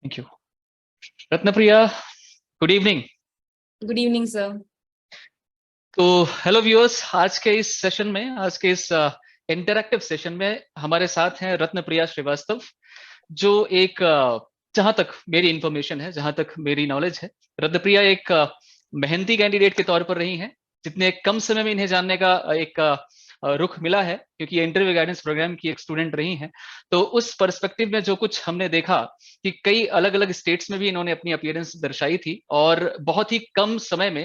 Thank you. Ratnapriya, good evening. Good evening sir. तो hello viewers, आज के इस इंटरैक्टिव सेशन में हमारे साथ हैं रत्नप्रिया श्रीवास्तव, जो एक जहां तक मेरी इंफॉर्मेशन है, जहां तक मेरी नॉलेज है, रत्नप्रिया एक मेहनती कैंडिडेट के तौर पर रही हैं। जितने कम समय में इन्हें जानने का एक रुख मिला है, क्योंकि ये इंटरव्यू गाइडेंस प्रोग्राम की एक स्टूडेंट रही हैं। तो उस पर्सपेक्टिव में जो कुछ हमने देखा कि कई अलग अलग स्टेट्स में भी इन्होंने अपनी अपीयरेंस दर्शाई थी, और बहुत ही कम समय में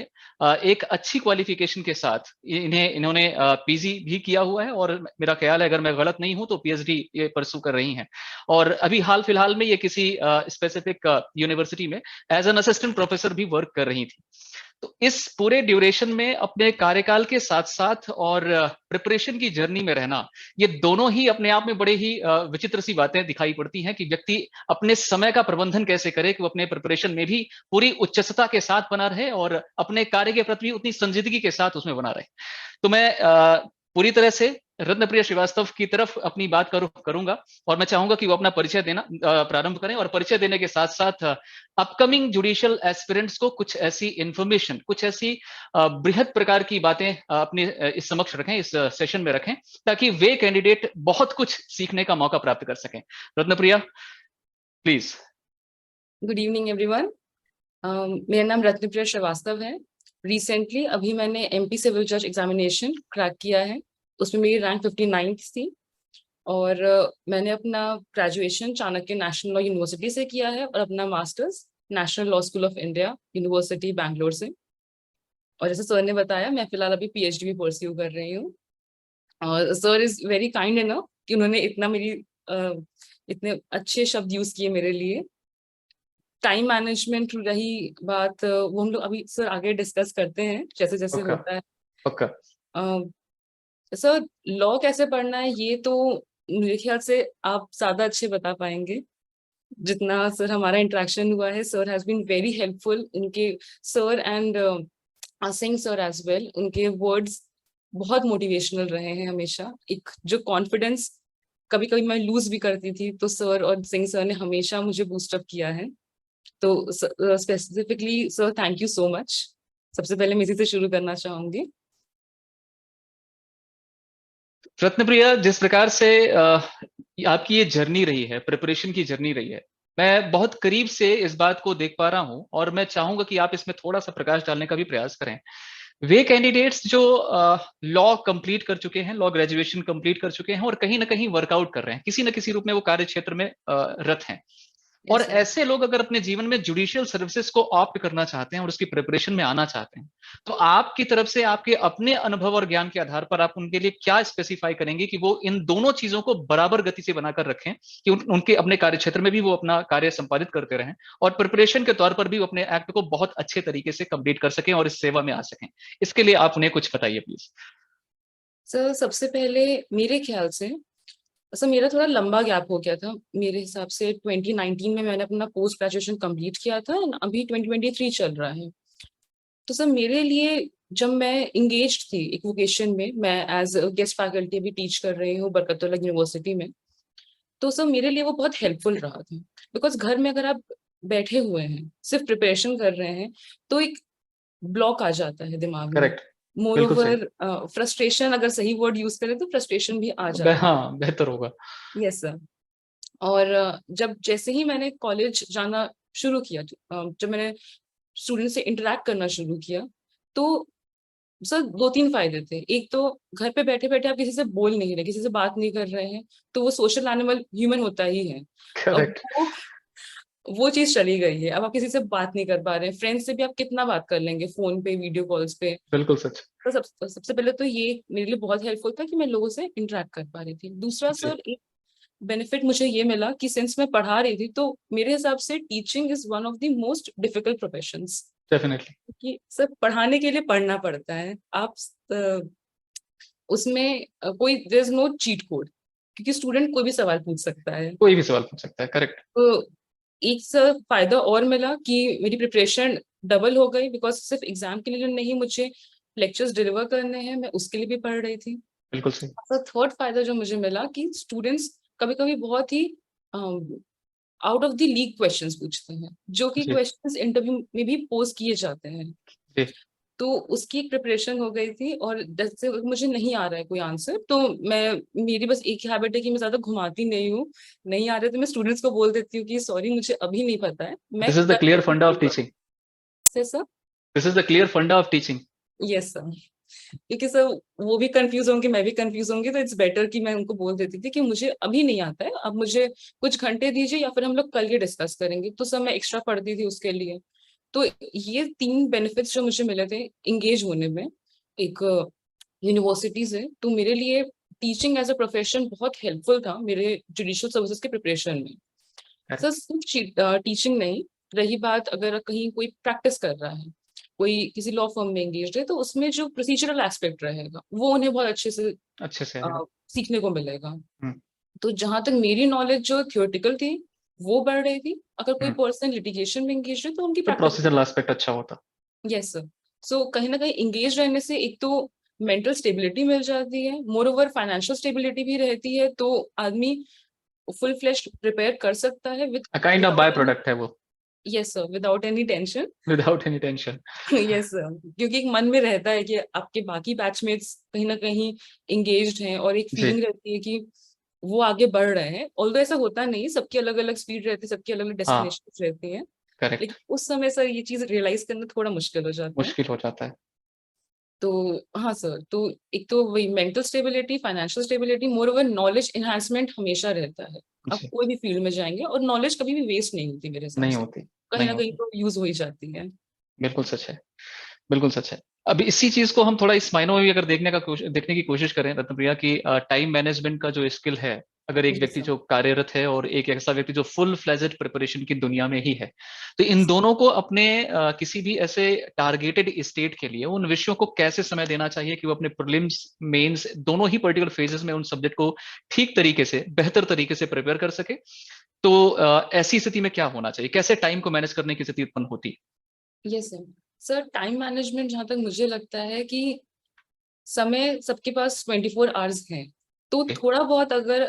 एक अच्छी क्वालिफिकेशन के साथ इन्होंने पीजी भी किया हुआ है, और मेरा ख्याल है, अगर मैं गलत नहीं हूं, तो पीएचडी ये परसू कर रही हैं। और अभी हाल फिलहाल में ये किसी स्पेसिफिक यूनिवर्सिटी में एज एन असिस्टेंट प्रोफेसर भी वर्क कर रही थी। तो इस पूरे ड्यूरेशन में अपने कार्यकाल के साथ साथ और प्रिपरेशन की जर्नी में रहना, ये दोनों ही अपने आप में बड़े ही विचित्र सी बातें दिखाई पड़ती हैं कि व्यक्ति अपने समय का प्रबंधन कैसे करे कि वो अपने प्रिपरेशन में भी पूरी उच्चता के साथ बना रहे और अपने कार्य के प्रति भी उतनी संजीदगी के साथ उसमें बना रहे। तो मैं पूरी तरह से रत्नप्रिया श्रीवास्तव की तरफ अपनी बात करूंगा, और मैं चाहूंगा कि वो अपना परिचय देना प्रारंभ करें, और परिचय देने के साथ साथ अपकमिंग जुडिशियल एस्पिरेंट्स को कुछ ऐसी इंफॉर्मेशन, कुछ ऐसी बृहद प्रकार की बातें अपने इस समक्ष रखें, इस सेशन में रखें, ताकि वे कैंडिडेट बहुत कुछ सीखने का मौका प्राप्त कर सकें। Ratnapriya, please. Good evening everyone. मेरा नाम रत्नप्रिया श्रीवास्तव है। रिसेंटली अभी मैंने एमपी सिविल जज एग्जामिनेशन क्रैक किया है। उसमें मेरी रैंक 59 थी, और मैंने अपना graduation Chanakya national law university से किया है, और अपना masters national law school of India university Bangalore से। और जैसे सर ने बताया, मैं फिलहाल अभी पीएचडी भी परस्यू कर रही हूँ। और sir is very kind enough कि उन्होंने इतने अच्छे शब्द यूज किए मेरे लिए। टाइम मैनेजमेंट रही बात, वो हम लोग अभी सर आगे डिस्कस करते हैं जैसे जैसे पक्का होता है। पक्का। सर लॉ कैसे पढ़ना है ये तो मेरे ख्याल से आप ज्यादा अच्छे बता पाएंगे। जितना सर हमारा इंटरेक्शन हुआ है, sir has been very helpful. उनके sir and Singh sir as well, उनके वर्ड्स बहुत मोटिवेशनल रहे हैं हमेशा। एक जो कॉन्फिडेंस कभी कभी मैं लूज भी करती थी, तो सर और सिंह सर ने हमेशा मुझे बूस्टअप किया है। तो specifically sir thank you so much. सबसे पहले मैं इसी से शुरू करना चाहूंगी। रत्नप्रिया, जिस प्रकार से आपकी ये जर्नी रही है, प्रिपरेशन की जर्नी रही है, मैं बहुत करीब से इस बात को देख पा रहा हूं, और मैं चाहूंगा कि आप इसमें थोड़ा सा प्रकाश डालने का भी प्रयास करें। वे कैंडिडेट्स जो लॉ कंप्लीट कर चुके हैं, लॉ ग्रेजुएशन कंप्लीट कर चुके हैं, और कहीं ना कहीं वर्कआउट कर रहे हैं, किसी न किसी रूप में वो कार्य क्षेत्र में रत हैं, और yes, ऐसे लोग अगर अपने जीवन में जुडिशियल सर्विसेज को ऑप्ट करना चाहते हैं और उसकी प्रिपरेशन में आना चाहते हैं, तो आपकी तरफ से, आपके अपने अनुभव और ज्ञान के आधार पर आप उनके लिए क्या स्पेसिफाई करेंगे कि वो इन दोनों चीजों को बराबर गति से बनाकर रखें, कि उनके अपने कार्य क्षेत्र में भी वो अपना कार्य संपादित करते रहें, और प्रिपरेशन के तौर पर भी वो अपने एक्ट को बहुत अच्छे तरीके से कंप्लीट कर सकें और इस सेवा में आ सकें। इसके लिए आप उन्हें कुछ बताइए प्लीज। सर सबसे पहले मेरे ख्याल से सर मेरा थोड़ा लंबा गैप हो गया था। मेरे हिसाब से 2019 में मैंने अपना पोस्ट ग्रेजुएशन कंप्लीट किया था, अभी 2023 चल रहा है। तो सर मेरे लिए जब मैं इंगेज थी एक वोकेशन में, मैं एज गेस्ट फैकल्टी भी टीच कर रही हूँ बरकतुल्लाह यूनिवर्सिटी में, तो सर मेरे लिए वो बहुत हेल्पफुल रहा था। बिकॉज घर में अगर आप बैठे हुए हैं सिर्फ प्रिपरेशन कर रहे हैं, तो एक ब्लॉक आ जाता है दिमाग में। करेक्ट। मोर बिल्कुल सही। ओवर फ्रस्ट्रेशन, अगर सही वर्ड यूज करें तो फ्रस्ट्रेशन भी आ जाता है। हाँ, बेहतर होगा। Yes sir. और जब जैसे ही मैंने कॉलेज जाना शुरू किया, जब मैंने स्टूडेंट से इंटरेक्ट करना शुरू किया, तो सर दो तीन फायदे थे। एक तो घर पे बैठे बैठे आप किसी से बोल नहीं रहे, किसी से बात नहीं कर रहे हैं, तो वो सोशल एनिमल ह्यूमन होता ही है। अब करेक्ट। वो चीज चली गई है। अब आप किसी से बात नहीं कर पा रहे हैं। फ्रेंड्स से भी आप कितना बात कर लेंगे फोन पे, वीडियो कॉल्स पे। बिल्कुल सच। तो सबसे पहले तो ये मेरे लिए बहुत हेल्पफुल था कि मैं लोगों से इंटरेक्ट कर पा रही थी। दूसरा जी। सर एक बेनिफिट मुझे ये मिला कि सिंस मैं पढ़ा रही थी, तो मेरे हिसाब से teaching is one of the most difficult professions. Definitely. कि सब पढ़ाने के लिए पढ़ना पड़ता है। आप उसमें कोई there is no cheat code, क्योंकि स्टूडेंट कोई भी सवाल पूछ सकता है। कोई भी सवाल पूछ सकता है। करेक्ट। तो एक सर फायदा और मिला कि मेरी प्रिपरेशन डबल हो गई, बिकॉज सिर्फ एग्जाम के लिए नहीं, मुझे लेक्चर्स डिलीवर करने हैं, मैं उसके लिए भी पढ़ रही थी। बिल्कुल सही। सर थर्ड फायदा जो मुझे मिला कि स्टूडेंट्स कभी कभी बहुत ही out of the league questions पूछते हैं, जो कि जी क्वेश्चंस इंटरव्यू में भी पोज किए जाते हैं। जी तो उसकी एक प्रिपरेशन हो गई थी, और जैसे मुझे नहीं आ रहा है कोई आंसर, तो मैं मेरी बस एक हैबिट है कि मैं ज्यादा घुमाती नहीं हूँ। नहीं आ रहा है तो मैं स्टूडेंट्स को बोल देती हूँ कि सॉरी मुझे अभी नहीं पता है, मैं दिस इज द कर क्लियर फंडा ऑफ लेती टीचिंग। हूँ sir. This is the clear फंडा ऑफ टीचिंग। यस सर, क्योंकि सर वो भी कंफ्यूज होंगे, मैं भी कंफ्यूज होंगी, तो इट्स बेटर कि मैं उनको बोल देती थी कि मुझे अभी नहीं आता है, अब मुझे कुछ घंटे दीजिए या फिर हम लोग कल ये डिस्कस करेंगे। तो सर मैं एक्स्ट्रा पढ़ती थी उसके लिए। तो ये 3 बेनिफिट्स जो मुझे मिले थे इंगेज होने में, एक यूनिवर्सिटी से, तो मेरे लिए टीचिंग एज अ प्रोफेशन बहुत हेल्पफुल था मेरे जुडिशियल सर्विसेज के प्रिपरेशन में। सर सिर्फ टीचिंग नहीं, रही बात अगर कहीं कोई प्रैक्टिस कर रहा है, कोई किसी लॉ फर्म में एंगेज है, तो उसमें जो प्रोसीजरल एस्पेक्ट रहेगा वो उन्हें बहुत अच्छे से आएगा। अ, सीखने को मिलेगा। हम्म तो जहां तक मेरी नॉलेज जो थियोरेटिकल थी वो बढ़ रही थी, अगर कोई हम्म। पर्सन लिटिगेशन में एंगेज है तो उनकी तो प्रैक्टिकल। प्रोसीजरल एस्पेक्ट अच्छा होता। Yes sir. सो कहीं ना कहीं एंगेज रहने से एक तो मेंटल स्टेबिलिटी मिल जाती है, मोर ओवर फाइनेंशियल स्टेबिलिटी भी रहती है, तो आदमी फुल फ्लेश प्रिपेयर कर सकता है with a kind of by without any. Product है वो। Yes sir, without any tension. Without any tension. Yes sir, क्योंकि एक मन में रहता है कि आपके बाकी बैचमेट्स कहीं ना कहीं एंगेज्ड हैं, और एक जी फीलिंग रहती है कि वो आगे बढ़ रहे हैं। ऑल्दो ऐसा होता नहीं, सबकी अलग अलग स्पीड रहती है, सबकी अलग अलग हाँ डेस्टिनेशन रहती हैं, करेक्ट। लेकिन उस समय सर ये चीज रियलाइज करना थोड़ा मुश्किल हो जाता है। मुश्किल हो जाता है। तो हाँ सर, तो एक तो वही mental stability, financial stability, more over knowledge enhancement हमेशा रहता है। आप जी कोई भी फील्ड में जाएंगे और नॉलेज कभी भी वेस्ट नहीं होती मेरे हिसाब नहीं से, होती। कहीं नहीं ना कहीं होती। तो यूज हो ही जाती है। बिल्कुल सच है। बिल्कुल सच है। अब इसी चीज को हम थोड़ा इस मायनों में भी अगर देखने की कोशिश करें रत्नप्रिया की, टाइम मैनेजमेंट का जो स्किल है, अगर एक जी व्यक्ति सर। जो कार्यरत है और एक ऐसा व्यक्ति जो फुल फ्लेजेड प्रिपरेशन की दुनिया में ही है, तो इन दोनों को अपने किसी भी ऐसे टारगेटेड स्टेट के लिए उन विषयों को कैसे समय देना चाहिए कि वो अपने प्रीलिम्स मेंस दोनों ही पर्टिकुलर फेजेस में उन सब्जेक्ट को ठीक तरीके से, बेहतर तरीके से प्रिपेयर कर सके। तो ऐसी स्थिति में क्या होना चाहिए, कैसे टाइम को मैनेज करने की स्थिति उत्पन्न होती yes sir. Sir time management जहां तक मुझे लगता है कि समय सबके पास 24 आवर्स हैं, तो है? थोड़ा बहुत अगर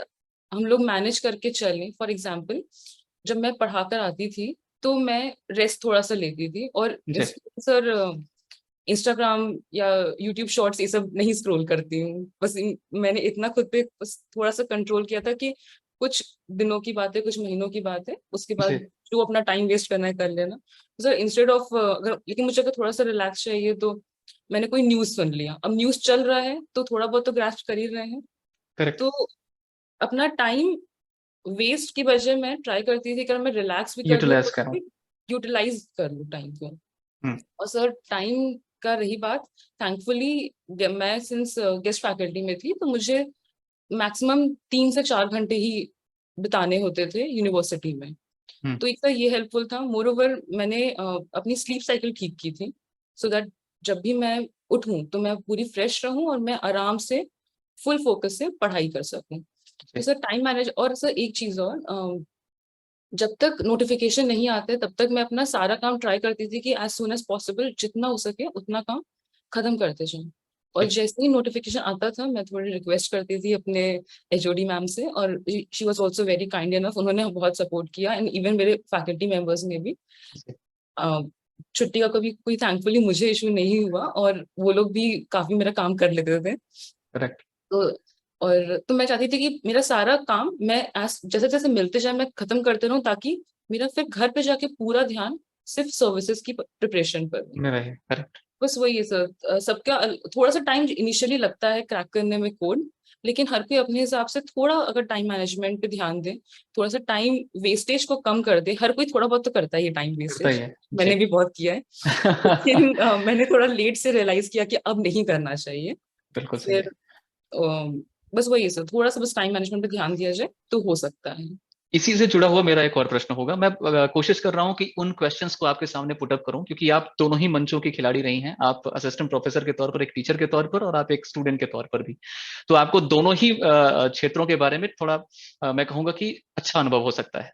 हम लोग मैनेज करके चलें। फॉर एग्जाम्पल, जब मैं पढ़ाकर आती थी तो मैं रेस्ट थोड़ा सा लेती थी, और जी सर इंस्टाग्राम या यूट्यूब शॉर्ट्स ये सब नहीं स्क्रॉल करती हूँ। बस मैंने इतना खुद पे बस थोड़ा सा कंट्रोल किया था कि कुछ दिनों की बात है, कुछ महीनों की बात है, उसके बाद जी जो अपना टाइम वेस्ट करना है कर लेना। सर इंस्टेड ऑफ अगर, लेकिन मुझे अगर थोड़ा सा रिलैक्स चाहिए तो मैंने कोई न्यूज सुन लिया। अब न्यूज चल रहा है तो थोड़ा बहुत तो ग्रास्प कर ही रहे हैं, करेक्ट। तो अपना टाइम वेस्ट की बजाय मैं ट्राई करती थी कि अगर मैं रिलैक्स भी कर रही हूँ यूटिलाइज करो। तो यूटिलाइज कर लूँ टाइम को। हम्म और सर टाइम का रही बात, थैंकफुली मैं सिंस गेस्ट फैकल्टी में थी, तो मुझे मैक्सिमम 3 से 4 घंटे ही बिताने होते थे यूनिवर्सिटी में। हम्म। तो एक तो ये हेल्पफुल था। मोर ओवर मैंने अपनी स्लीप साइकिल ठीक की थी, सो दैट जब भी मैं उठूं तो मैं पूरी फ्रेश रहूं और मैं आराम से फुल फोकस से पढ़ाई कर सकूं। तो जी सर टाइम मैनेज, और सर एक चीज और, जब तक नोटिफिकेशन नहीं आते तब तक मैं अपना सारा काम ट्राई करती थी कि एज सुन एज पॉसिबल जितना हो सके उतना काम खत्म करते जाऊं। और जी जैसे ही नोटिफिकेशन आता था मैं थोड़ी रिक्वेस्ट करती थी अपने एचओडी मैम से, और she was also very kind enough, उन्होंने बहुत सपोर्ट किया, एंड इवन मेरे फैकल्टी मेंबर्स ने भी। जी अ, छुट्टी का कभी कोई थैंकफुली मुझे इशू नहीं हुआ, और वो लोग भी काफी मेरा काम कर लेते थे। करेक्ट। तो और तो मैं चाहती थी कि मेरा सारा काम मैं जैसे जैसे मिलते जाए मैं खत्म करते रहूं, ताकि मेरा फिर घर पे जाके पूरा ध्यान सिर्फ सर्विसेज की प्रिपरेशन पर हो। में रहे करेक्ट। बस वही है सर। सबका थोड़ा सा टाइम इनिशियली लगता है क्रैक करने में कोड, लेकिन हर कोई अपने हिसाब से थोड़ा अगर टाइम मैनेजमेंट पे ध्यान दे, थोड़ा सा टाइम वेस्टेज को कम कर दे। हर कोई थोड़ा बहुत तो करता है ये टाइम करता ही वेस्टेज, है मैंने जी। भी बहुत किया है। लेकिन मैंने थोड़ा लेट से रियलाइज किया कि अब नहीं करना चाहिए। बिल्कुल सही फिर है। बस वही है सर, थोड़ा सा बस टाइम मैनेजमेंट पे ध्यान दिया जाए तो हो सकता है। इसी से जुड़ा हुआ मेरा एक और प्रश्न होगा। मैं कोशिश कर रहा हूं कि उन क्वेश्चंस को आपके सामने पुट अप करूं, क्योंकि आप दोनों ही मंचों की खिलाड़ी रही हैं, आप असिस्टेंट प्रोफेसर के तौर पर, एक टीचर के तौर पर, और आप एक स्टूडेंट के तौर पर भी। तो आपको दोनों ही क्षेत्रों के बारे में थोड़ा मैं कहूंगा कि अच्छा अनुभव हो सकता है।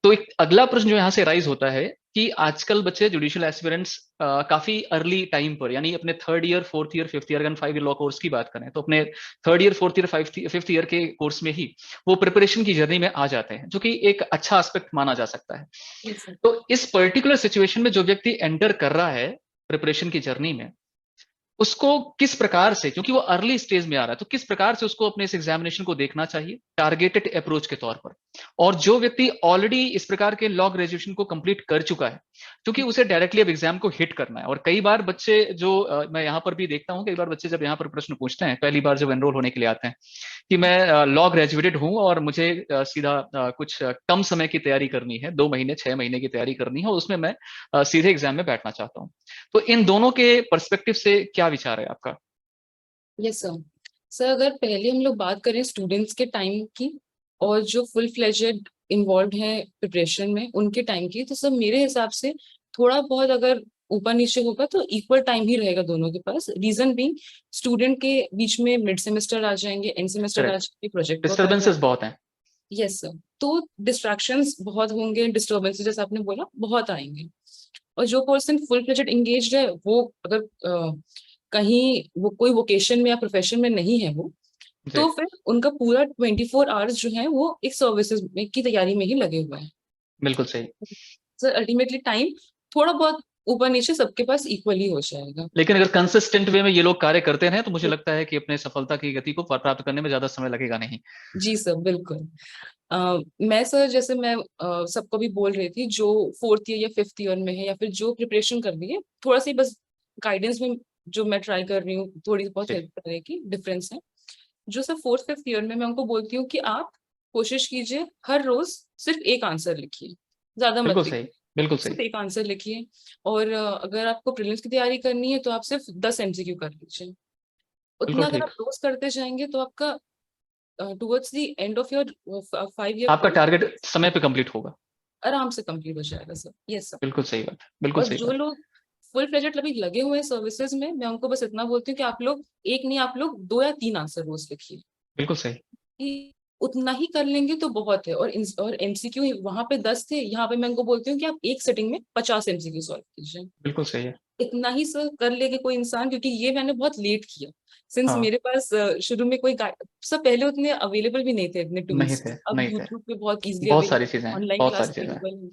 तो एक अगला प्रश्न जो यहाँ से राइज होता है कि आजकल बच्चे जुडिशियल एस्पिरेंट्स काफी अर्ली टाइम पर, यानी अपने 3rd year 4th year 5th year, अगर 5 ईयर लॉ कोर्स की बात करें तो अपने 3rd year 4th year 5th year के कोर्स में ही वो प्रिपरेशन की जर्नी में आ जाते हैं, जो कि एक अच्छा एस्पेक्ट माना जा सकता है। Yes, sir. तो इस पर्टिकुलर सिचुएशन में जो व्यक्ति एंटर कर रहा है प्रिपरेशन की जर्नी में, उसको किस प्रकार से, क्योंकि वो अर्ली स्टेज में आ रहा है, तो किस प्रकार से उसको अपने इस एग्जामिनेशन को देखना चाहिए टारगेटेड अप्रोच के तौर पर। और जो व्यक्ति ऑलरेडी इस प्रकार के लॉ ग्रेजुएशन को कंप्लीट कर चुका है, क्योंकि उसे डायरेक्टली अब एग्जाम को हिट करना है। और कई बार बच्चे जो मैं यहाँ पर भी देखता हूँ, कई बार बच्चे जब यहाँ पर प्रश्न पूछते हैं पहली बार जब एनरोल होने के लिए आते हैं कि मैं लॉ ग्रेजुएटेड हूँ और मुझे सीधा कुछ कम समय की तैयारी करनी है, 2 महीने 6 महीने की तैयारी करनी है, और उसमें मैं सीधे एग्जाम में बैठना चाहता हूँ। तो इन दोनों के पर्सपेक्टिव से क्या विचार है आपका? Yes sir. सर, अगर पहले हम लोग बात करें स्टूडेंट्स के टाइम की और जो फुल फ्लेजेड इन्वॉल्व हैं प्रिपरेशन में उनके टाइम की, तो सर मेरे हिसाब से थोड़ा बहुत अगर ऊपर नीचे होगा तो इक्वल टाइम ही रहेगा दोनों के पास। रीजन बीइंग, स्टूडेंट के बीच में मिड सेमेस्टर आ जाएंगे, एंड सेमेस्टर आ करेक्ट, जाएंगे, प्रोजेक्ट वर्क आ डिस्टर्बेंसेस जाएगा। बहुत हैं। Yes sir. तो डिस्ट्रैक्शंस बहुत होंगे, डिस्टर्बेंसेस जैसे आपने बोला बहुत आएंगे। और जो पर्सन फुल फ्लेजेड एंगेज्ड है, वो अगर कहीं वो कोई वोकेशन में या प्रोफेशन में नहीं है वो, जी, तो फिर उनका पूरा 24 आवर्स जो है वो एक सर्विसेज में की तैयारी में ही लगे हुए हैं। बिल्कुल सही। सर अल्टीमेटली टाइम थोड़ा बहुत ऊपर नीचे सबके पास इक्वली हो जाएगा। लेकिन अगर कंसिस्टेंट वे में ये लोग कार्य करते हैं तो मुझे लगता है कि अपने सफलता की गति को प्राप्त करने में ज्यादा समय लगेगा नहीं। जी सर, बिल्कुल। मैं सर, जैसे मैं सबको भी बोल रही थी जो 4th ईयर या 5th ईयर में है या फिर जो प्रिपरेशन कर रही है, थोड़ा सी बस गाइडेंस में जो मैं ट्राई कर रही हूँ थोड़ी बहुत जी, हेल्प करने की डिफरेंस है। जो सर 4th 5th ईयर में मैं उनको बोलती हूँ कि आप कोशिश कीजिए हर रोज सिर्फ एक आंसर लिखिए, ज्यादा मत बिल्कुल लिखिए, सही, बिल्कुल सिर्फ सही। एक आंसर लिखिए। और अगर आपको प्रीलिम्स की तैयारी करनी है तो आप सिर्फ 10 एमसीक्यू कर लीजिए। बिल्कुल उतना अगर ठीक। आप रोज करते जाएंगे तो आपका towards the end of your 5 year आपका कोर्स टारगेट समय पे कंप्लीट होगा। आराम से कंप्लीट हो जाएगा सर। Yes sir. बिल्कुल सही बात, बिल्कुल और सही जो बात। लोग फुल फ्लेजेड अभी लगे हुए हैं सर्विसेज में, मैं उनको बस इतना बोलती हूँ कि आप लोग एक नहीं, आप लोग 2 या 3 आंसर रोज लिखिए। बिल्कुल सही। कि उतना ही कर लेंगे तो बहुत है। और एमसीक्यू वहां पे 10 थे, यहाँ पे मैं उनको बोलती हूँ कि आप एक सेटिंग में 50 एमसीक्यू सॉल्व कीजिए। बिल्कुल सही है। इतना ही सर कर लेगा कोई इंसान, क्योंकि ये मैंने बहुत लेट किया। सिंस हाँ, मेरे पास शुरू में कोई सब पहले उतने अवेलेबल भी नहीं थे इतने नहीं थे, टूल्स। अब नहीं थे। यूट्यूब पे बहुत इजीली बहुत सारी चीजें अवेलेबल, हैं, ऑनलाइन बहुत क्लास सारी चीजें हैं, अवेलेबल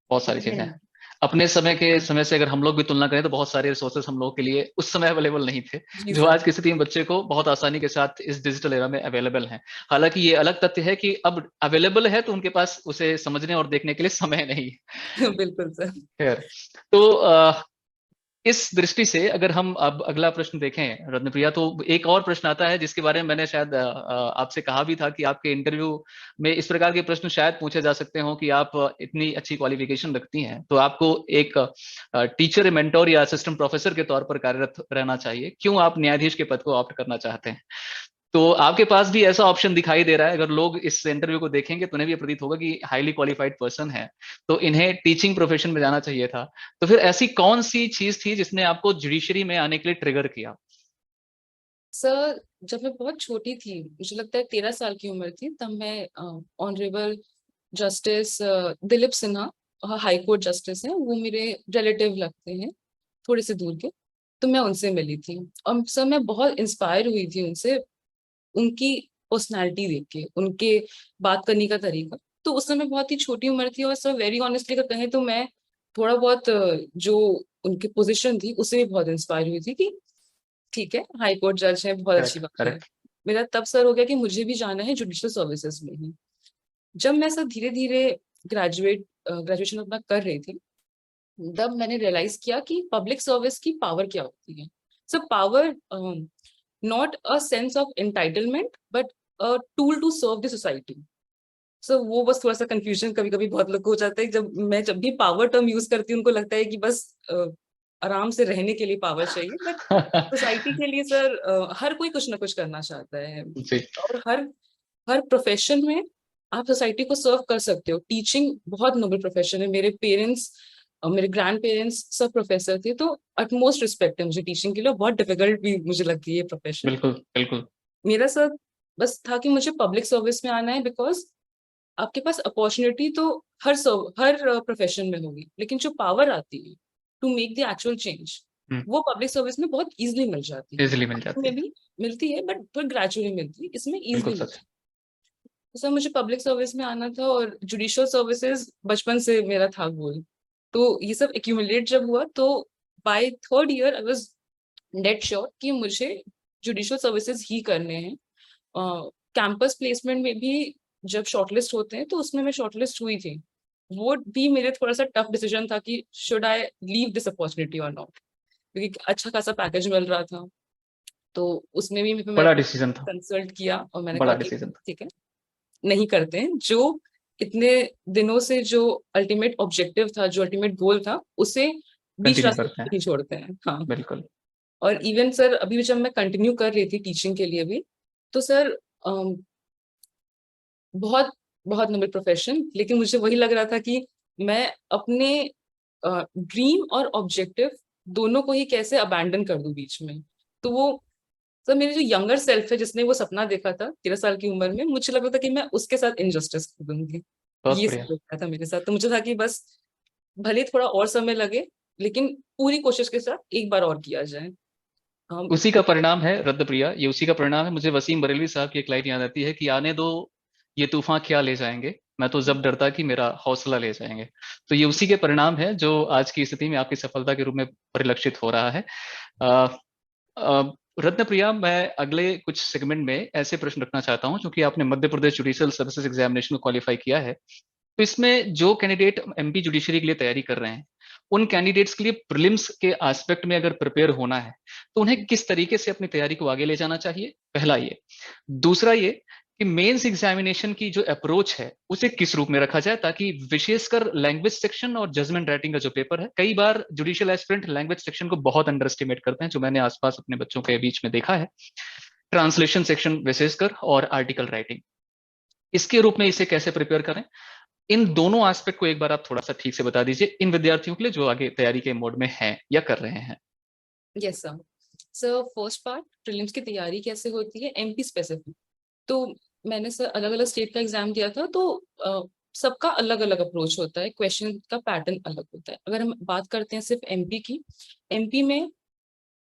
बहुत सारी चीजें है। हैं। अपने समय से अगर हम लोग भी तुलना करें तो बहुत सारे रिसोर्सेस हम लोगों के लिए उस समय अवेलेबल नहीं थे, जी जो सर। आज किसी भी बच्चे को बहुत आसानी के साथ इस डिजिटल एरा में अवेलेबल हैं। हालांकि ये अलग तथ्य है कि अब अवेलेबल है तो उनके पास उसे समझने और देखने के लिए समय नहीं बिल्कुल सर। है। तो इस दृष्टि से अगर हम अब अगला प्रश्न देखें रत्नप्रिया, तो एक और प्रश्न आता है जिसके बारे में मैंने शायद आपसे कहा भी था कि आपके इंटरव्यू में इस प्रकार के प्रश्न शायद पूछे जा सकते हो कि आप इतनी अच्छी क्वालिफिकेशन रखती हैं तो आपको एक टीचर, मेंटोर या असिस्टेंट प्रोफेसर के तौर पर कार्यरत रहना चाहिए, क्यों आप न्यायाधीश के पद को ऑप्ट करना चाहते हैं? तो आपके पास भी ऐसा ऑप्शन दिखाई दे रहा है। अगर लोग इस इंटरव्यू को देखेंगे तो उन्हें भी प्रतीत होगा कि हाईली क्वालिफाइड पर्सन है, तो इन्हें टीचिंग प्रोफेशन में जाना चाहिए था। तो फिर ऐसी कौन सी चीज थी जिसने आपको जुडिशरी में आने के लिए ट्रिगर किया? सर, जब मैं बहुत छोटी थी, मुझे लगता है 13 साल की उम्र थी, तब मैं honourable justice Dilip Sinha, high court justice हैं, वो मेरे रिलेटिव लगते हैं, थोड़े से दूर के। तो मैं उनसे मिली थी और सर मैं बहुत इंस्पायर हुई थी उनसे, उनकी पर्सनालिटी देख के, उनके बात करने का तरीका। तो उस समय बहुत ही छोटी उम्र थी, और सर वेरी ऑनेस्टली अगर कहें तो मैं थोड़ा बहुत जो उनकी पोजीशन थी उससे भी बहुत इंस्पायर हुई थी कि ठीक है, हाई कोर्ट जज है, बहुत अच्छी करेक्ट, बात है। करेक्ट। मेरा तब सर हो गया कि मुझे भी जाना है जुडिशियल सर्विसेज में ही। जब मैं सर धीरे धीरे ग्रेजुएशन अपना कर रही थी, तब मैंने रियलाइज किया कि पब्लिक सर्विस की पावर क्या होती है। So power not a sense of entitlement but a tool to serve the society. So वो बस थोड़ा सा कंफ्यूजन कभी कभी बहुत लोग को हो जाता है। जब भी पावर टर्म यूज करती हूँ, उनको लगता है कि बस आराम से रहने के लिए पावर चाहिए, बट सोसाइटी के लिए सर हर कोई कुछ ना कुछ करना चाहता है। जी, और हर हर प्रोफेशन में आप सोसाइटी को सर्व कर सकते हो। टीचिंग बहुत नोबल प्रोफेशन है। मेरे पेरेंट्स और मेरे ग्रैंड पेरेंट्स सब प्रोफेसर थे, तो अटमोस्ट रिस्पेक्ट है मुझे टीचिंग के लिए। बहुत डिफिकल्ट भी मुझे लगती है ये प्रोफेशन। बिल्कुल, बिल्कुल। मेरा सर बस था कि मुझे पब्लिक सर्विस में आना है, बिकॉज आपके पास अपॉर्चुनिटी तो हर प्रोफेशन में होगी, लेकिन जो पावर आती है to make the actual change, वो पब्लिक सर्विस में बहुत इजीली मिल जाती है। इजीली मिल जाती में है, भी मिलती है बट थोड़ी ग्रेजुअली मिलती है, इसमें बिल्कुल इजीली सच। मिलती है। सर मुझे पब्लिक सर्विस में आना था और जुडिशियल सर्विसेज बचपन से मेरा था गोल। तो ये सब एक्यूमुलेट जब हुआ तो by third year I was dead sure कि मुझे जुडिशियल सर्विसेज ही करने हैं। कैंपस प्लेसमेंट में भी जब शॉर्टलिस्ट होते हैं तो उसमें मैं शॉर्टलिस्ट हुई थी। वो भी मेरे थोड़ा सा टफ डिसीजन था कि should I leave this opportunity और नॉट, क्योंकि अच्छा खासा पैकेज मिल रहा था। तो उसमें भी मैं बड़ा डिसीजन था, कंसल्ट किया और मैंने बड़ा कहा कि डिसीजन था। ठीक है, नहीं करते हैं। जो इतने दिनों से जो अल्टीमेट ऑब्जेक्टिव था, जो अल्टीमेट गोल था, उसे बीच कंटिन्यू रास्ते करते पे हैं, नहीं छोड़ते हैं। हाँ। बिल्कुल। और इवन सर अभी जब मैं कंटिन्यू कर रही थी टीचिंग के लिए भी, तो सर बहुत बहुत नोबल प्रोफेशन, लेकिन मुझे वही लग रहा था कि मैं अपने ड्रीम और ऑब्जेक्टिव दोनों को ही कैसे अबैंडन कर दूं बीच में। तो वो सर मेरी जो यंगर सेल्फ है जिसने वो सपना देखा था 13 साल की उम्र में, मुझे लग रहा था कि मैं उसके साथ इनजस्टिस कर दूंगी। बहुत ये बढ़िया। सब हो रहा था मेरे साथ, तो मुझे था कि बस भले थोड़ा और समय लगे, लेकिन पूरी कोशिश के साथ एक बार और किया जाए। हम उसी का परिणाम है रद्दप्रिया, ये उसी का परिणाम है। मुझे वसीम बरेलवी साहब की एक लाइन याद आती है कि आने दो ये तूफान क्या ले जाएंगे, मैं तो जब डरता कि मेरा हौसला ले जाएंगे। तो ये उसी के परिणाम है जो आज की स्थिति में आपकी सफलता के रूप में परिलक्षित हो रहा है। अ, अ, रत्नप्रिया, मैं अगले कुछ सेगमेंट में ऐसे प्रश्न रखना चाहता हूं, क्योंकि आपने Madhya Pradesh judicial services examination को क्वालिफाई किया है। तो इसमें जो कैंडिडेट एमपी जुडिशरी के लिए तैयारी कर रहे हैं, उन कैंडिडेट्स के लिए प्रीलिम्स के एस्पेक्ट में अगर प्रिपेयर होना है तो उन्हें किस तरीके से अपनी तैयारी को आगे ले जाना चाहिए, पहला ये। दूसरा ये कि मेंस एग्जामिनेशन की जो अप्रोच है उसे किस रूप में रखा जाए, ताकि विशेषकर लैंग्वेज सेक्शन और जजमेंट राइटिंग का जो पेपर है, कई बार जुडिशियल एस्पिरेंट लैंग्वेज सेक्शन को बहुत अंडर एस्टिमेट करते हैं, जो मैंने आसपास अपने बच्चों के बीच में देखा है। ट्रांसलेशन सेक्शन विशेषकर और आर्टिकल राइटिंग, इसके रूप में इसे कैसे प्रिपेयर करें, इन दोनों एस्पेक्ट को एक बार आप थोड़ा सा ठीक से बता दीजिए इन विद्यार्थियों के लिए जो आगे तैयारी के मोड में हैं या कर रहे हैं। Yes sir. Sir first part, prelims की तैयारी कैसे होती है एमपी स्पेसिफिक। तो मैंने सर अलग अलग स्टेट का एग्जाम दिया था, तो सबका अलग अलग अप्रोच होता है, क्वेश्चन का पैटर्न अलग होता है। अगर हम बात करते हैं सिर्फ एमपी की, एमपी में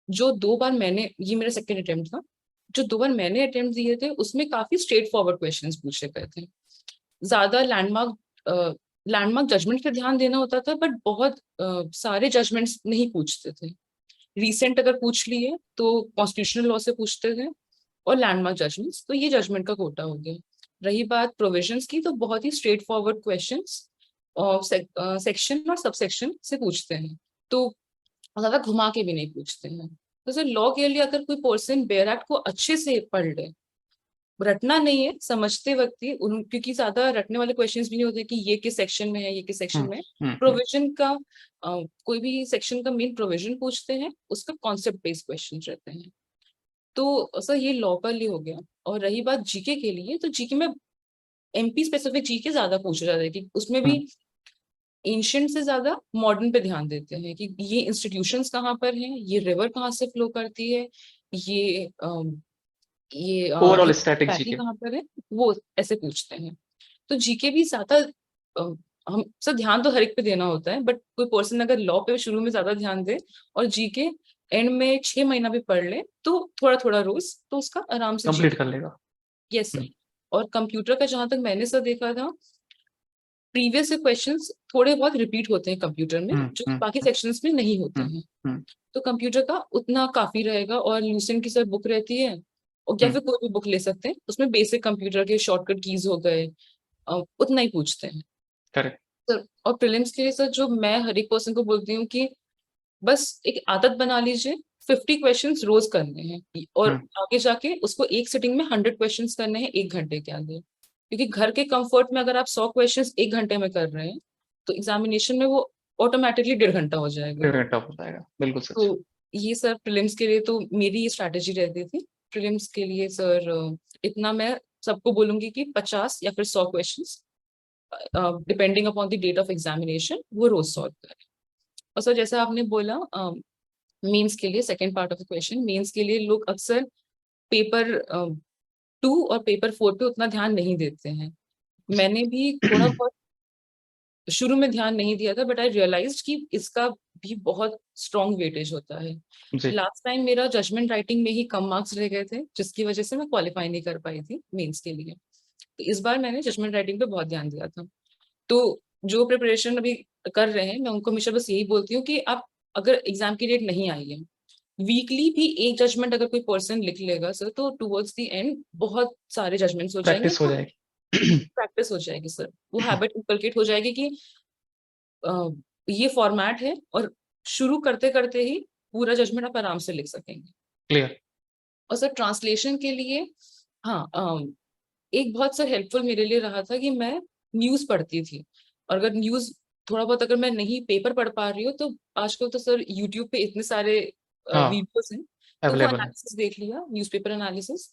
जो 2 बार मैंने, ये मेरा सेकेंड अटेम्प्ट था, जो 2 बार मैंने अटेम्प्ट दिए थे उसमें काफी स्ट्रेट फॉरवर्ड क्वेश्चंस पूछे गए थे। ज्यादा लैंडमार्क जजमेंट पे ध्यान देना होता था, बट बहुत सारे जजमेंट्स नहीं पूछते थे। रिसेंट अगर पूछ लिए तो कॉन्स्टिट्यूशनल लॉ से पूछते थे, और लैंडमार्क जजमेंट्स, तो ये जजमेंट का कोटा हो गया। रही बात प्रोविजंस की, तो बहुत ही स्ट्रेट फॉरवर्ड क्वेश्चंस और सेक्शन और सबसेक्शन से पूछते हैं, तो ज्यादा घुमा के भी नहीं पूछते हैं। तो सर लॉ के लिए अगर कोई पर्सन बेयर एक्ट को अच्छे से पढ़ ले, रटना नहीं है समझते वक्त ही उन, क्योंकि ज्यादा रटने वाले क्वेश्चंस भी नहीं होते कि ये किस सेक्शन में है, ये किस सेक्शन में है। प्रोविजन का कोई भी सेक्शन का मेन प्रोविजन पूछते हैं, उसका कॉन्सेप्ट बेस्ड क्वेश्चन रहते हैं। तो सर ये लॉ का लिए हो गया। और रही बात जीके के लिए, तो जीके में एमपी स्पेसिफिक जीके ज्यादा पूछा जाता है, कि उसमें भी एंशियंट से ज्यादा मॉडर्न पे ध्यान देते हैं कि ये इंस्टीट्यूशंस कहाँ पर हैं, ये रिवर कहाँ से फ्लो करती है, ये ओवरऑल स्टैटिक पैटी जीके। कहाँ पर है, वो ऐसे पूछते हैं। तो जीके भी ज्यादा हम सब ध्यान तो हर एक पे देना होता है, बट कोई पर्सन अगर लॉ पे शुरू में ज्यादा ध्यान दे और जीके एंड में 6 महीना भी पढ़ ले, तो थोड़ा थोड़ा रोज, तो उसका आराम से कंप्लीट जीके। कर लेगा। Yes sir. और कंप्यूटर का जहां तक मैंने सर देखा था, प्रीवियस से क्वेश्चंस थोड़े बहुत रिपीट होते हैं कंप्यूटर में, जो कि बाकी सेक्शंस में नहीं होते हैं। तो कंप्यूटर का उतना काफी रहेगा, और लूसेंट की सर बुक रहती है, और या फिर कोई भी बुक ले सकते हैं, उसमें बेसिक कंप्यूटर के शॉर्टकट कीज हो गए, उतना ही पूछते हैं करेक्ट। सर। और प्रीलिम्स के लिए सर जो मैं हर एक पर्सन को बोलती हूँ कि बस एक आदत बना लीजिए, 50 क्वेश्चंस रोज करने हैं, और आगे जाके उसको एक सिटिंग में 100 क्वेश्चंस करने हैं 1 घंटे के अंदर। क्योंकि घर के कंफर्ट में अगर आप 100 क्वेश्चंस 1 घंटे में कर रहे हैं, तो एग्जामिनेशन में वो ऑटोमेटिकली 1.5 घंटा हो जाएगा। 1.5 घंटा हो जाएगा, बिल्कुल सच। तो ये सर प्रीलिम्स के लिए तो मेरी ये स्ट्रैटेजी रहती थी। प्रीलिम्स के लिए सर इतना मैं सबको बोलूंगी कि 50 या फिर 100 questions, depending upon the date of examination, वो रोज सॉल्व करें। और सर जैसा आपने बोला, मेंस के लिए second part of the question, mains के लिए लोग अक्सर पेपर 2 और पेपर 4 पे उतना ध्यान नहीं देते हैं। मैंने भी थोड़ा बहुत शुरू में ध्यान नहीं दिया था, बट आई रियलाइज्ड कि इसका भी बहुत स्ट्रॉन्ग वेटेज होता है। जी। लास्ट टाइम मेरा जजमेंट राइटिंग में ही कम मार्क्स रह गए थे, जिसकी वजह से मैं क्वालिफाई नहीं कर पाई थी मेंस के लिए। तो इस बार मैंने जजमेंट राइटिंग पे बहुत ध्यान दिया था। तो जो प्रिपरेशन अभी कर रहे हैं, मैं उनको हमेशा बस यही बोलती हूँ कि आप अगर एग्जाम की डेट नहीं आई है, वीकली भी एक जजमेंट अगर कोई पर्सन लिख लेगा सर, तो टुवर्ड्स द एंड बहुत सारे जजमेंट्स हो जाएंगे, प्रैक्टिस हो तो जाएगी। प्रैक्टिस हो जाएगी सर। वो हैबिट इंकलकेट हो जाएगी कि ये फॉर्मेट है, और शुरू करते करते ही पूरा जजमेंट आप आराम से लिख सकेंगे। क्लियर। और सर ट्रांसलेशन के लिए, हाँ, एक बहुत सर हेल्पफुल मेरे लिए रहा था कि मैं न्यूज पढ़ती थी। और अगर न्यूज थोड़ा बहुत अगर मैं नहीं पेपर पढ़ पा रही हूँ, तो आजकल तो सर यूट्यूब पे इतने सारे हाँ, वीडियोस हैं, तो वो अवेलेबल है। एनालिसिस देख लिया, न्यूज़पेपर एनालिसिस।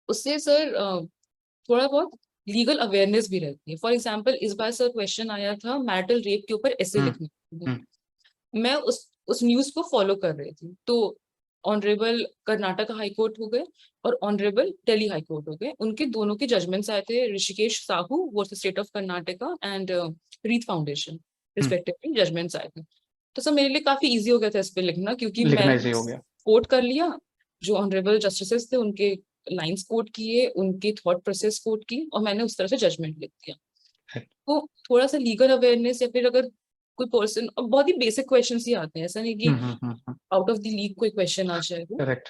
उससे सर थोड़ा बहुत लीगल अवेयरनेस भी रहती है। फॉर एग्जाम्पल, इस बार सर क्वेश्चन आया था मैरिटल रेप के ऊपर ऐसे हम्म। लिखने के लिए। हम्म। मैं उस न्यूज को फॉलो कर रही थी। तो ऑनरेबल कर्नाटक हाई कोर्ट हो गए और ऑनरेबल दिल्ली हाई कोर्ट हो गए, उनके दोनों के जजमेंट्स आए थे, Rishikesh Sahu versus state of Karnataka and रीत फाउंडेशन, हम्म। रिस्पेक्टिवली जजमेंट्स आए थे। तो सर मेरे लिए काफी इजी हो गया था इस पे लिखना, क्योंकि लिखना मैंने इजी हो गया। कोट कर लिया, जो ऑनरेबल जस्टिसेस थे उनके लाइंस कोट किए, उनके थॉट प्रोसेस कोट की, और मैंने उस तरह से जजमेंट लिख दिया। तो थोड़ा सा लीगल अवेयरनेस, या फिर अगर कोई पर्सन, बहुत ही बेसिक क्वेश्चन ही आते हैं, ऐसा नहीं कि आउट ऑफ द लीग कोई क्वेश्चन आ जाएगा, करेक्ट।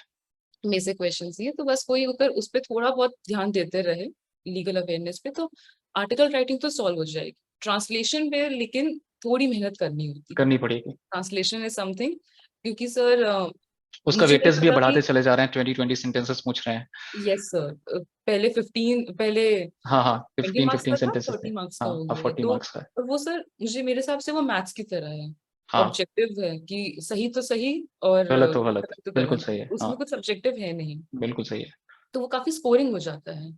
बेसिक क्वेश्चन ही है। तो बस कोई अगर उस पर थोड़ा बहुत ध्यान देते रहे, लीगल अवेयरनेस पे, तो आर्टिकल राइटिंग तो सॉल्व हो जाएगी। ट्रांसलेशन पे लेकिन थोड़ी मेहनत करनी होती है। करनी पड़ेगी। ट्रांसलेशन इज समथिंग, क्योंकि सर उसका मुझे नहीं वेटेज भी पता बढ़ाते कि, चले जा रहे हैं, 20-20 सेंटेंसेस पूछ रहे हैं। यस सर, पहले 15, पहले हाँ हाँ, 20 15 मार्क्स 15 का था, सेंटेंसेस थे। 30 मार्क्स का हाँ हो हाँ, गया है। 40 तो मार्क्स का है। और वो सर मुझे, मेरे हिसाब से वो मैथ्स की तरह है, हाँ। ऑब्जेक्टिव है कि सही तो सही और गलत तो गलत है, गलत तो बिल्कुल गलत, सही है। हाँ, उसमें कुछ सब्जेक्टिव है नहीं। बिल्कुल सही है। तो वो काफी स्कोरिंग हो जाता है।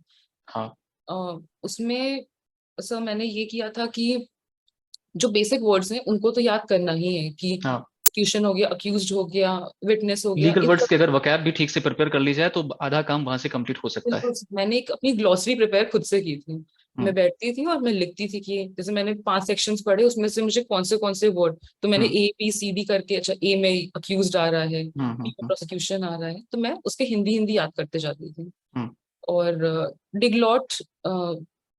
हाँ। उसमें सर मैंने ये किया था कि जो बेसिक वर्ड्स हैं उनको तो याद करना ही है, कि हाँ, एक्यूशन हो गया, अक्यूज्ड हो गया, विटनेस हो गया, लीगल इन वर्ड्स सब। की अगर वोकैब भी ठीक से प्रिपेयर कर ली जाए तो आधा काम वहां से कंप्लीट हो सकता है। बिल्कुल, मैंने एक अपनी ग्लॉसरी प्रिपेयर खुद से की थी। मैं हम्म। बैठती थी और मैं लिखती थी कि जैसे मैंने 5 सेक्शंस पढ़े, उसमें से मुझे कौन से वर्ड, तो मैंने हम्म। ABCD करके, अच्छा ए में अक्यूज्ड आ रहा है, B में हम्म। प्रोसिक्यूशन आ रहा है, तो मैं उसके हिंदी हिंदी याद करते जाती थी। हम्म। और डिगलॉट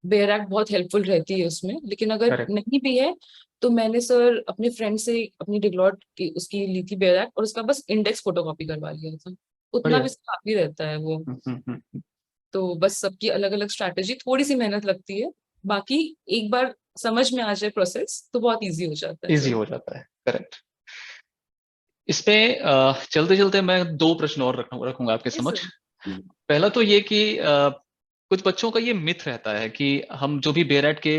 बेयर एक्ट बहुत हेल्पफुल रहती है उसमें, लेकिन अगर करेक्ट। नहीं भी है, तो मैंने सर अपने फ्रेंड से अपनी डिगलॉट की उसकी ली थी बेयर एक्ट, और उसका बस इंडेक्स फोटोकॉपी करवा लिया था। उतना बढ़िया। भी काफी रहता है वो। हम्म। तो बस सबकी अलग अलग स्ट्रैटेजी, थोड़ी सी मेहनत लगती है, बाकी एक बार समझ में आ जाए प्रोसेस तो बहुत इजी हो जाता है इजी सर। हो जाता है। करेक्ट। इसमें चलते चलते मैं दो प्रश्न और रखूंगा आपके यस समक्ष। सर। पहला तो ये कि कुछ बच्चों का ये मिथ रहता है कि हम जो भी बेरेट के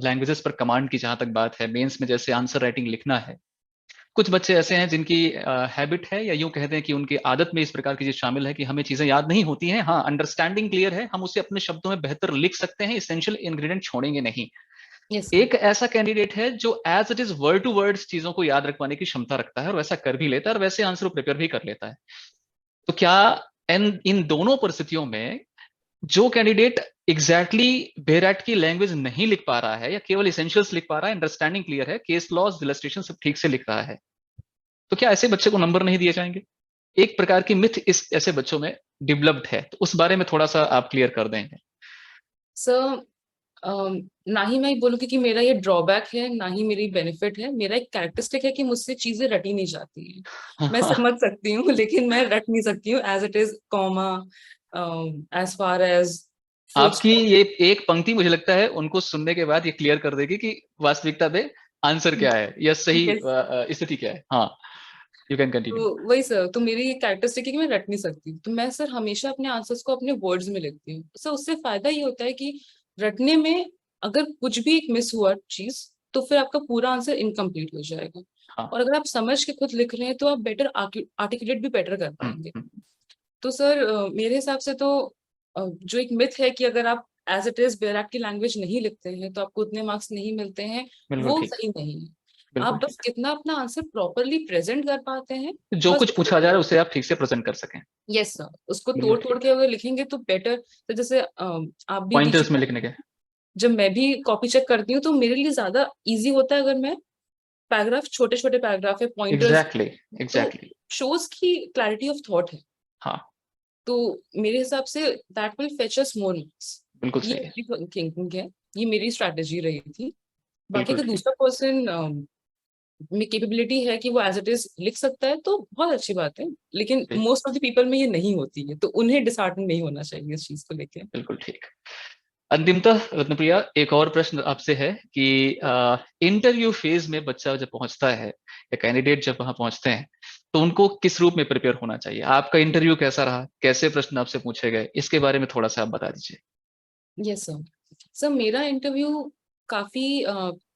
लैंग्वेजेस पर कमांड की जहां तक बात है, मेंस में जैसे आंसर राइटिंग लिखना है, कुछ बच्चे ऐसे हैं जिनकी हैबिट है, या यूं कहते हैं कि उनकी आदत में इस प्रकार की चीज शामिल है कि हमें चीजें याद नहीं होती हैं। हाँ, अंडरस्टैंडिंग क्लियर है, हम उसे अपने शब्दों में बेहतर लिख सकते हैं, इसेंशियल इंग्रेडिएंट छोड़ेंगे नहीं। Yes sir. एक ऐसा कैंडिडेट है जो as it is word to word चीजों को याद रखवाने की क्षमता रखता है, और वैसा कर भी लेता है, और वैसे आंसर प्रिपेयर भी कर लेता है। तो क्या इन दोनों परिस्थितियों में जो कैंडिडेट एग्जैक्टली बेरेट की लैंग्वेज नहीं लिख पा रहा है, या केवल इसेंशियल्स लिख पा रहा है, अंडरस्टैंडिंग क्लियर है, केस लॉज इलस्ट्रेशन सब ठीक से लिख रहा है, तो क्या ऐसे बच्चे को नंबर नहीं दिए जाएंगे? एक प्रकार की मिथ इस ऐसे बच्चों में डेवलप्ड है, तो उस बारे में थोड़ा सा आप क्लियर कर देंगे। सर ना ही मैं बोलूँगी कि मेरा ये ड्रॉबैक है, ना ही मेरी बेनिफिट है। मेरा एक कैरेक्टरिस्टिक है कि मुझसे चीजें रटी नहीं जाती हैं। मैं समझ सकती हूँ लेकिन मैं रट नहीं सकती हूँ, as it is, comma, as far as full आपकी स्टॉप। ये एक पंक्ति मुझे लगता है उनको सुनने के बाद ये क्लियर कर देगी कि वास्तविकता में आंसर क्या है, या सही स्थिति क्या है। हाँ, यू कैन कंटिन्यू। तो वही सर, तो मेरी ये कैरेक्टरिस्टिक है कि मैं रट नहीं सकती, तो मैं सर हमेशा अपने आंसर्स को अपने वर्ड्स में लिखती हूँ। सर उससे फायदा ये होता है कि रटने में अगर कुछ भी एक मिस हुआ चीज, तो फिर आपका पूरा आंसर इनकम्प्लीट हो जाएगा। हाँ। और अगर आप समझ के खुद लिख रहे हैं, तो आप बेटर आर्टिकुलेट भी बेटर कर पाएंगे। हम्म। तो सर मेरे हिसाब से तो जो एक मिथ है कि अगर आप एज इट इज बेराक की लैंग्वेज नहीं लिखते हैं तो आपको उतने मार्क्स नहीं मिलते हैं, बिल्कुल वो ठीक। सही नहीं है। बिल्कुल आप बस ठीक। कितना अपना आंसर प्रॉपरली प्रेजेंट कर पाते हैं, जो बस। कुछ पूछा जा रहा है उसे आप ठीक से प्रेजेंट कर सकें। यस सर, उसको बिल्कुल तोड़ तोड़ ठीक। के अगर लिखेंगे तो बेटर। तो जैसे आप भी टीचिंग पॉइंटर्स में लिखने के। जब मैं भी कॉपी चेक करती हूँ तो मेरे लिए ज्यादा इजी होता है अगर मैं पैराग्राफ, छोटे छोटे पैराग्राफ है, पॉइंटर्स, एग्जैक्टली तो एग्जैक्टली। शोज की क्लैरिटी ऑफ थॉट है। हाँ तो मेरे हिसाब say that will fetch us more marks. बिल्कुल ये सही है। मेरी थिंकिंग है, ये मेरी स्ट्रैटेजी रही थी। बाकी बिल्कुल अगर ठीक। दूसरा पर्सन में कैपेबिलिटी है कि वो एज इट इज लिख सकता है तो बहुत अच्छी बात है, लेकिन जी, मोस्ट ऑफ द पीपल में ये नहीं होती है, तो उन्हें डिसहार्टन नहीं होना चाहिए इस चीज को लेके। बिल्कुल ठीक। अंतिमतः रत्नप्रिया एक और प्रश्न आपसे है कि इंटरव्यू फेज में बच्चा जब पहुंचता है या कैंडिडेट जब वहां पहुंचते हैं तो उनको किस रूप में प्रिपेयर होना चाहिए? आपका इंटरव्यू कैसा रहा, कैसे प्रश्न आपसे पूछे गए, इसके बारे में थोड़ा सा आप बता दीजिए। Yes sir. सर मेरा इंटरव्यू काफी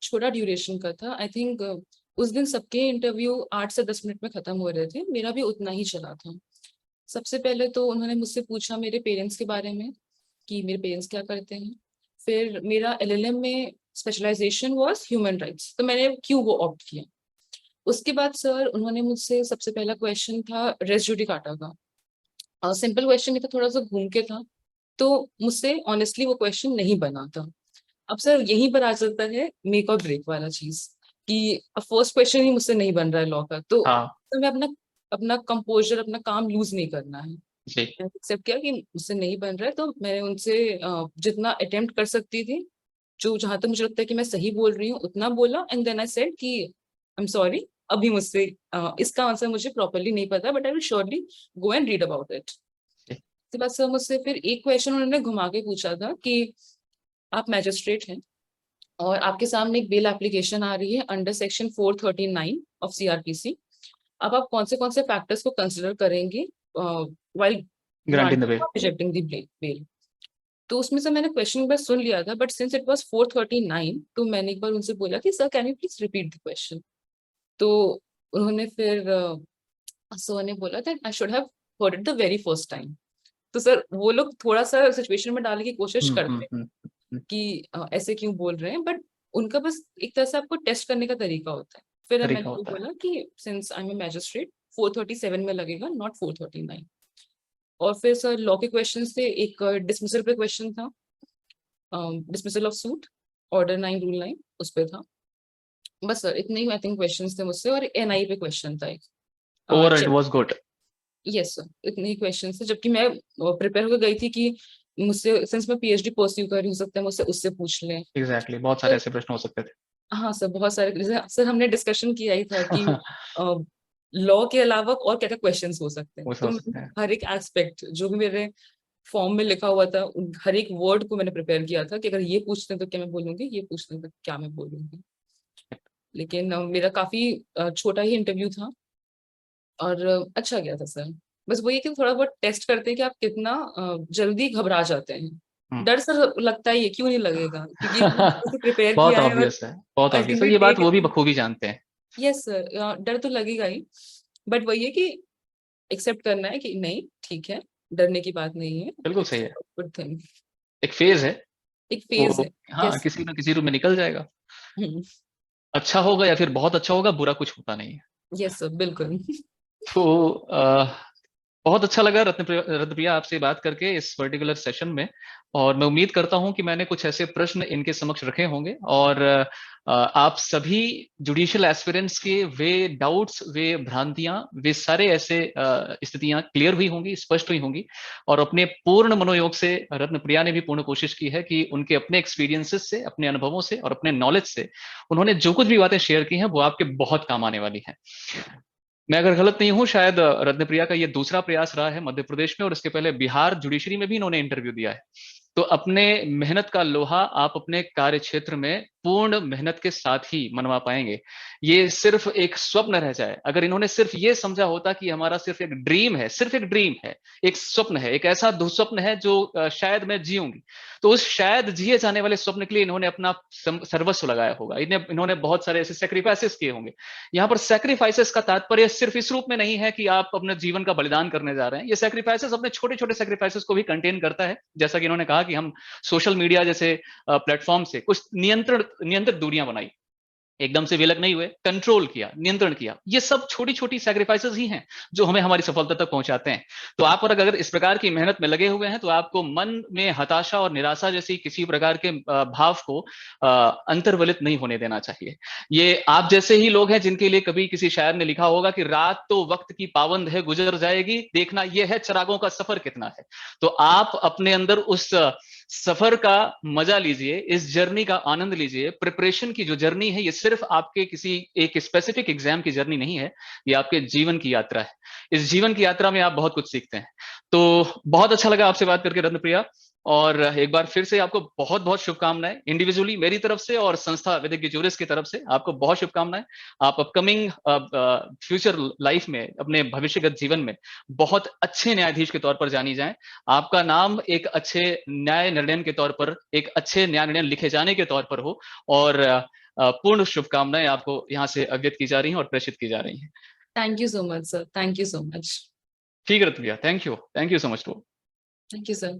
छोटा ड्यूरेशन का था। आई थिंक उस दिन सबके इंटरव्यू 8 से 10 मिनट में खत्म हो रहे थे, मेरा भी उतना ही चला था। सबसे पहले तो उन्होंने मुझसे पूछा मेरे पेरेंट्स के बारे में, कि मेरे पेरेंट्स क्या करते हैं। फिर मेरा एलएलएम में स्पेशलाइजेशन वाज ह्यूमन राइट्स, तो मैंने क्यों वो ऑप्ट किया। उसके बाद सर उन्होंने मुझसे, सबसे पहला क्वेश्चन था रेस जुडिकाटा का। सिंपल क्वेश्चन ही था, थोड़ा सा घूम के था, तो मुझसे ऑनेस्टली वो क्वेश्चन नहीं बना था। अब सर यहीं पर आ जाता है मेक और ब्रेक वाला चीज, कि फर्स्ट क्वेश्चन ही मुझसे नहीं बन रहा है लॉ का, हाँ तो मैं अपना अपना कंपोजर, अपना काम लूज नहीं करना है। जी। एक्सेप्ट किया कि मुझसे नहीं बन रहा है, तो मैंने उनसे जितना अटेम्प्ट कर सकती थी, जो जहां तक मुझे लगता है कि मैं सही बोल रही हूँ उतना बोला, एंड देन आई सेड कि आई एम सॉरी, अभी मुझसे इसका आंसर मुझे प्रॉपरली नहीं पता, but I will surely go and read about it. जी। उसके बाद सर मुझसे फिर एक क्वेश्चन उन्होंने घुमा के पूछा था कि आप मैजिस्ट्रेट हैं और आपके सामने एक बेल एप्लीकेशन आ रही है अंडर सेक्शन 439 ऑफ सीआरपीसी। अब आप कौन से फैक्टर्स को कंसिडर करेंगे while grant in the way. Rejecting the bail. तो उसमें से मैंने क्वेश्चन एक बार सुन लिया था, बट सिंस इट वाज 439, तो मैंने एक बार उनसे बोला कि sir can you please repeat the question. तो उन्होंने फिर सर ने बोला that I should have heard it the very first time. तो सर वो लोग थोड़ा सा सिचुएशन में डालने की कोशिश करते हैं कि ऐसे क्यों बोल रहे हैं, बट उनका बस एक तरह से आपको टेस्ट करने का तरीका होता है। फिर तरीका मैंने होता है। बोला कि since I am a magistrate 437 में लगेगा, नॉट 439। और फिर सर लॉ के क्वेश्चन थे, एक डिसमिसल पे क्वेश्चन था, dismissal of suit, order 9 rule 9 उस पे था। बस सर इतने ही आई थिंक क्वेश्चंस थे मुझसे, और एनआई पे क्वेश्चन था एक। Over it check. Was good. Yes sir, इतने ही क्वेश्चन थे, जबकि मैं प्रिपेयर होकर गई थी कि मुझसे, सिंस मैं पीएचडी परस्यू कर रही हूँ, सकता है मुझसे उससे पूछ लें। एग्जैक्टली, बहुत सारे तो ऐसे प्रश्न हो सकते हाँ सर, बहुत सारे, जैसे सर हमने डिस्कशन किया ही था कि थे। लॉ के अलावा और क्या क्या क्वेश्चंस हो सकते हैं, वो तो हो सकते मैंने हैं। हर एक एस्पेक्ट जो भी मेरे फॉर्म में लिखा हुआ था, हर एक वर्ड को मैंने प्रिपेयर किया था कि अगर ये पूछते हैं तो क्या मैं बोलूंगी, ये पूछते हैं तो क्या मैं बोलूंगी। लेकिन मेरा काफी छोटा ही इंटरव्यू था, और अच्छा गया था सर। बस वही कि थोड़ा बहुत टेस्ट करते हैं कि आप कितना जल्दी घबरा जाते हैं। हम्म। डर सर लगता ही है, क्यों नहीं लगेगा, क्योंकि इतना प्रिपेयर बहुत किया है और ऑब्वियस है, बहुत ऑब्वियस है, अल्टीमेट ये बात डेट। वो भी बखूबी जानते हैं। यस सर, डर तो लगेगा ही, बट वही है कि एक्सेप्ट करना है कि नहीं ठीक है, डरने की बात नहीं है, बिल्कुल इट्स सही है। Good thing. एक फेज है। एक वो फेज है। हाँ, यस। किसी ना किसी रूप में निकल जाएगा। अच्छा होगा या फिर बहुत अच्छा होगा, बुरा कुछ होता नहीं है। यस सर, बिल्कुल। तो बहुत अच्छा लगा रत्नप्रिया आपसे बात करके इस पर्टिकुलर सेशन में। और मैं उम्मीद करता हूं कि मैंने कुछ ऐसे प्रश्न इनके समक्ष रखे होंगे, और आप सभी जुडिशियल एस्पिरेंट्स के वे डाउट्स, वे भ्रांतियां, वे सारे ऐसे स्थितियां क्लियर हुई होंगी, स्पष्ट हुई होंगी। और अपने पूर्ण मनोयोग से रत्नप्रिया ने भी पूर्ण कोशिश की है कि उनके अपने एक्सपीरियंसेस से, अपने अनुभवों से और अपने नॉलेज से उन्होंने जो कुछ भी बातें शेयर की हैं वो आपके बहुत काम आने वाली हैं। मैं अगर गलत नहीं हूं, शायद रत्नप्रिया का ये दूसरा प्रयास रहा है मध्य प्रदेश में, और इसके पहले बिहार जुडिशरी में भी इन्होंने इंटरव्यू दिया है। तो अपने मेहनत का लोहा आप अपने कार्य क्षेत्र में पूर्ण मेहनत के साथ ही मनवा पाएंगे। ये सिर्फ एक स्वप्न रह जाए, अगर इन्होंने सिर्फ ये समझा होता कि हमारा सिर्फ एक ड्रीम है, सिर्फ एक ड्रीम है, एक स्वप्न है, एक ऐसा दुस्वप्न है जो शायद मैं जीऊंगी, तो उस शायद जिए जाने वाले स्वप्न के लिए इन्होंने अपना सर्वस्व लगाया होगा, इन्होंने बहुत सारे ऐसे सेक्रीफाइसेस किए होंगे। यहाँ पर सेक्रीफाइसेस का तात्पर्य सिर्फ इस रूप में नहीं है कि आप अपने जीवन का बलिदान करने जा रहे हैं। ये सेक्रीफाइसेस अपने छोटे छोटे सेक्रीफाइसेस को भी कंटेन करता है, जैसा कि इन्होंने कहा कि हम सोशल मीडिया जैसे प्लेटफॉर्म से कुछ नियंत्रित दूरियां बनाई, एकदम से विलग नहीं हुए, कंट्रोल किया, नियंत्रण किया। ये सब छोटी छोटी सैक्रिफाइसेस ही हैं जो हमें हमारी सफलता तक पहुंचाते हैं। तो आप और अगर इस प्रकार की मेहनत में लगे हुए हैं तो आपको मन में हताशा और निराशा जैसी किसी प्रकार के भाव को अंतर्वलित नहीं होने देना चाहिए। ये आप जैसे ही लोग हैं जिनके लिए कभी किसी शायर ने लिखा होगा कि रात तो वक्त की पाबंद है, गुजर जाएगी, देखना यह है चिरागों का सफर कितना है। तो आप अपने अंदर उस सफर का मजा लीजिए, इस जर्नी का आनंद लीजिए। प्रिपरेशन की जो जर्नी है ये सिर्फ आपके किसी एक स्पेसिफिक एग्जाम की जर्नी नहीं है, ये आपके जीवन की यात्रा है। इस जीवन की यात्रा में आप बहुत कुछ सीखते हैं। तो बहुत अच्छा लगा आपसे बात करके रत्नप्रिया, और एक बार फिर से आपको बहुत बहुत शुभकामनाएं इंडिविजुअली मेरी तरफ से और संस्था वैदिक ज्यूरिस की तरफ से आपको बहुत शुभकामनाएं। आप अपकमिंग फ्यूचर लाइफ में, अपने भविष्यगत जीवन में बहुत अच्छे न्यायाधीश के तौर पर जानी जाएं। आपका नाम एक अच्छे न्याय निर्णय के तौर पर, एक अच्छे न्याय निर्णय लिखे जाने के तौर पर हो, और पूर्ण शुभकामनाएं आपको यहाँ से अव्यक्त की जा रही हैं और प्रेषित की जा रही हैं। Thank you so much sir, thank you so much. ठीक है रत्न भैया, thank you so much. Thank you sir.